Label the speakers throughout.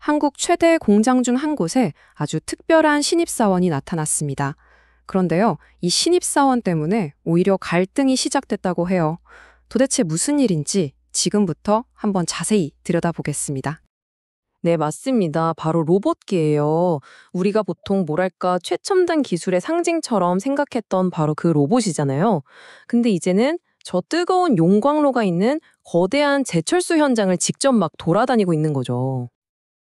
Speaker 1: 한국 최대 공장 중 한 곳에 아주 특별한 신입사원이 나타났습니다. 그런데요, 이 신입사원 때문에 오히려 갈등이 시작됐다고 해요. 도대체 무슨 일인지 지금부터 한번 자세히 들여다보겠습니다.
Speaker 2: 네, 맞습니다. 바로 로봇기예요. 우리가 보통 뭐랄까 최첨단 기술의 상징처럼 생각했던 바로 그 로봇이잖아요. 근데 이제는 저 뜨거운 용광로가 있는 거대한 제철소 현장을 직접 막 돌아다니고 있는 거죠.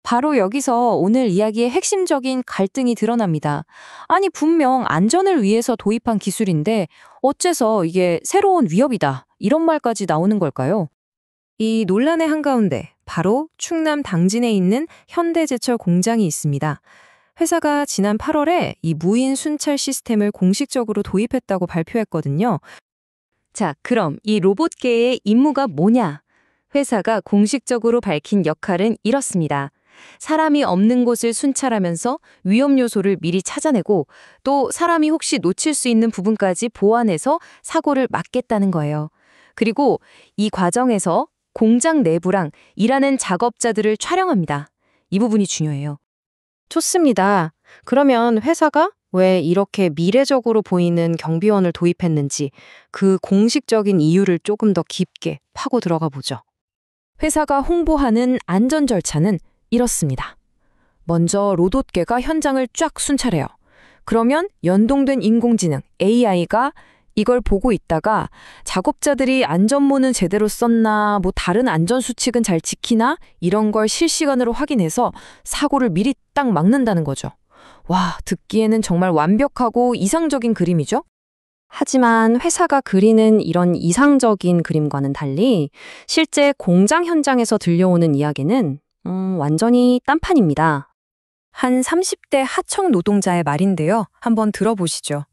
Speaker 3: 바로 여기서 오늘 이야기의 핵심적인 갈등이 드러납니다. 아니, 분명 안전을 위해서 도입한 기술인데 어째서 이게 새로운 위협이다, 이런 말까지 나오는 걸까요? 이 논란의 한가운데 바로 충남 당진에 있는 현대제철 공장이 있습니다. 회사가 지난 8월에 이 무인 순찰 시스템을 공식적으로 도입했다고 발표했거든요. 자, 그럼 이 로봇계의 임무가 뭐냐? 회사가 공식적으로 밝힌 역할은 이렇습니다. 사람이 없는 곳을 순찰하면서 위험 요소를 미리 찾아내고 또 사람이 혹시 놓칠 수 있는 부분까지 보완해서 사고를 막겠다는 거예요. 그리고 이 과정에서 공장 내부랑 일하는 작업자들을 촬영합니다. 이 부분이 중요해요.
Speaker 1: 좋습니다. 그러면 회사가 왜 이렇게 미래적으로 보이는 경비원을 도입했는지 그 공식적인 이유를 조금 더 깊게 파고 들어가 보죠.
Speaker 3: 회사가 홍보하는 안전 절차는 이렇습니다. 먼저 로봇계가 현장을 쫙 순찰해요. 그러면 연동된 인공지능 AI가 이걸 보고 있다가 작업자들이 안전모는 제대로 썼나, 다른 안전수칙은 잘 지키나 이런 걸 실시간으로 확인해서 사고를 미리 딱 막는다는 거죠. 와, 듣기에는 정말 완벽하고 이상적인 그림이죠?
Speaker 1: 하지만 회사가 그리는 이런 이상적인 그림과는 달리 실제 공장 현장에서 들려오는 이야기는 완전히 딴판입니다. 한 30대 하청 노동자의 말인데요. 한번 들어보시죠.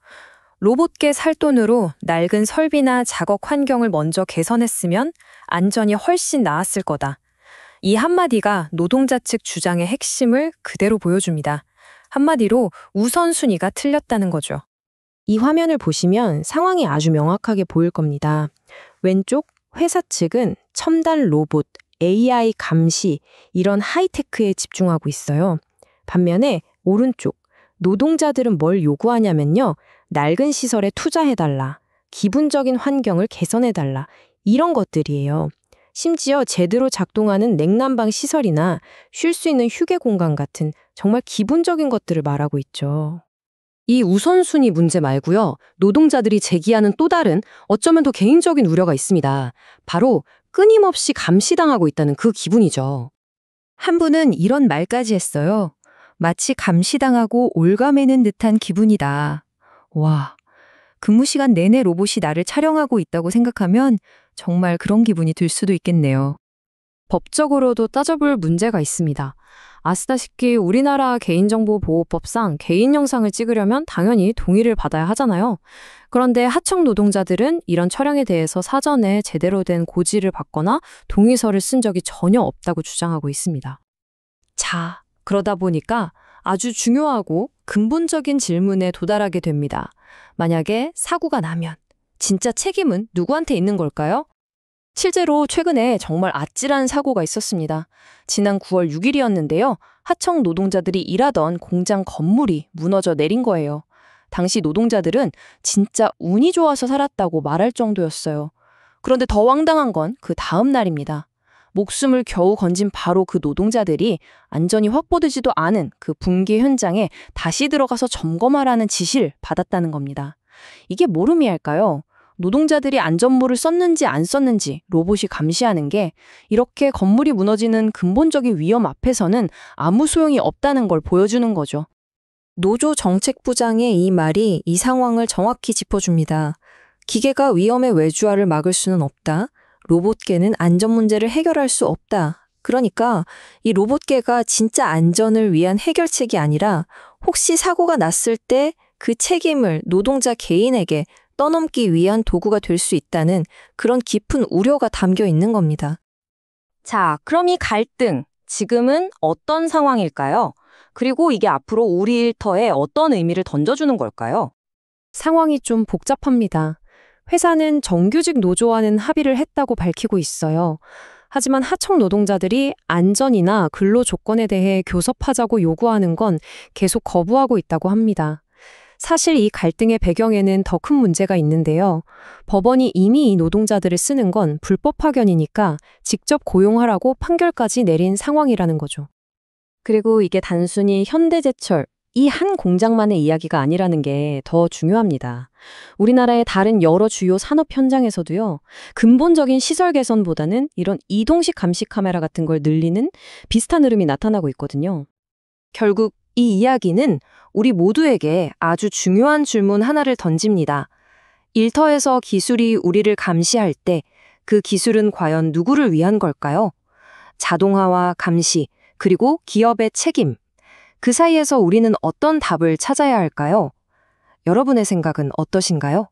Speaker 1: 로봇계 살 돈으로 낡은 설비나 작업 환경을 먼저 개선했으면 안전이 훨씬 나았을 거다. 이 한마디가 노동자 측 주장의 핵심을 그대로 보여줍니다. 한마디로 우선순위가 틀렸다는 거죠. 이 화면을 보시면 상황이 아주 명확하게 보일 겁니다. 왼쪽 회사 측은 첨단 로봇, AI 감시, 이런 하이테크에 집중하고 있어요. 반면에 오른쪽 노동자들은 뭘 요구하냐면요. 낡은 시설에 투자해달라, 기본적인 환경을 개선해달라, 이런 것들이에요. 심지어 제대로 작동하는 냉난방 시설이나 쉴 수 있는 휴게 공간 같은 정말 기본적인 것들을 말하고 있죠.
Speaker 2: 이 우선순위 문제 말고요. 노동자들이 제기하는 또 다른 어쩌면 더 개인적인 우려가 있습니다. 바로 끊임없이 감시당하고 있다는 그 기분이죠.
Speaker 3: 한 분은 이런 말까지 했어요. 마치 감시당하고 올가매는 듯한 기분이다. 와, 근무 시간 내내 로봇이 나를 촬영하고 있다고 생각하면 정말 그런 기분이 들 수도 있겠네요.
Speaker 1: 법적으로도 따져볼 문제가 있습니다. 아시다시피 우리나라 개인정보보호법상 개인 영상을 찍으려면 당연히 동의를 받아야 하잖아요. 그런데 하청 노동자들은 이런 촬영에 대해서 사전에 제대로 된 고지를 받거나 동의서를 쓴 적이 전혀 없다고 주장하고 있습니다. 자, 그러다 보니까 아주 중요하고 근본적인 질문에 도달하게 됩니다. 만약에 사고가 나면 진짜 책임은 누구한테 있는 걸까요? 실제로 최근에 정말 아찔한 사고가 있었습니다. 지난 9월 6일이었는데요. 하청 노동자들이 일하던 공장 건물이 무너져 내린 거예요. 당시 노동자들은 진짜 운이 좋아서 살았다고 말할 정도였어요. 그런데 더 황당한 건 그 다음 날입니다. 목숨을 겨우 건진 바로 그 노동자들이 안전이 확보되지도 않은 그 붕괴 현장에 다시 들어가서 점검하라는 지시를 받았다는 겁니다. 이게 뭘 의미할까요? 노동자들이 안전모를 썼는지 안 썼는지 로봇이 감시하는 게 이렇게 건물이 무너지는 근본적인 위험 앞에서는 아무 소용이 없다는 걸 보여주는 거죠. 노조 정책부장의 이 말이 이 상황을 정확히 짚어줍니다. 기계가 위험의 외주화를 막을 수는 없다. 로봇계는 안전 문제를 해결할 수 없다. 그러니까 이 로봇계가 진짜 안전을 위한 해결책이 아니라 혹시 사고가 났을 때 그 책임을 노동자 개인에게 떠넘기 위한 도구가 될 수 있다는 그런 깊은 우려가 담겨 있는 겁니다.
Speaker 2: 자, 그럼 이 갈등, 지금은 어떤 상황일까요? 그리고 이게 앞으로 우리 일터에 어떤 의미를 던져주는 걸까요?
Speaker 1: 상황이 좀 복잡합니다. 회사는 정규직 노조와는 합의를 했다고 밝히고 있어요. 하지만 하청 노동자들이 안전이나 근로 조건에 대해 교섭하자고 요구하는 건 계속 거부하고 있다고 합니다. 사실 이 갈등의 배경에는 더 큰 문제가 있는데요. 법원이 이미 이 노동자들을 쓰는 건 불법 파견이니까 직접 고용하라고 판결까지 내린 상황이라는 거죠.
Speaker 2: 그리고 이게 단순히 현대제철, 이 한 공장만의 이야기가 아니라는 게 더 중요합니다. 우리나라의 다른 여러 주요 산업 현장에서도요, 근본적인 시설 개선보다는 이런 이동식 감시 카메라 같은 걸 늘리는 비슷한 흐름이 나타나고 있거든요. 결국 이 이야기는 우리 모두에게 아주 중요한 질문 하나를 던집니다. 일터에서 기술이 우리를 감시할 때 그 기술은 과연 누구를 위한 걸까요? 자동화와 감시, 그리고 기업의 책임. 그 사이에서 우리는 어떤 답을 찾아야 할까요? 여러분의 생각은 어떠신가요?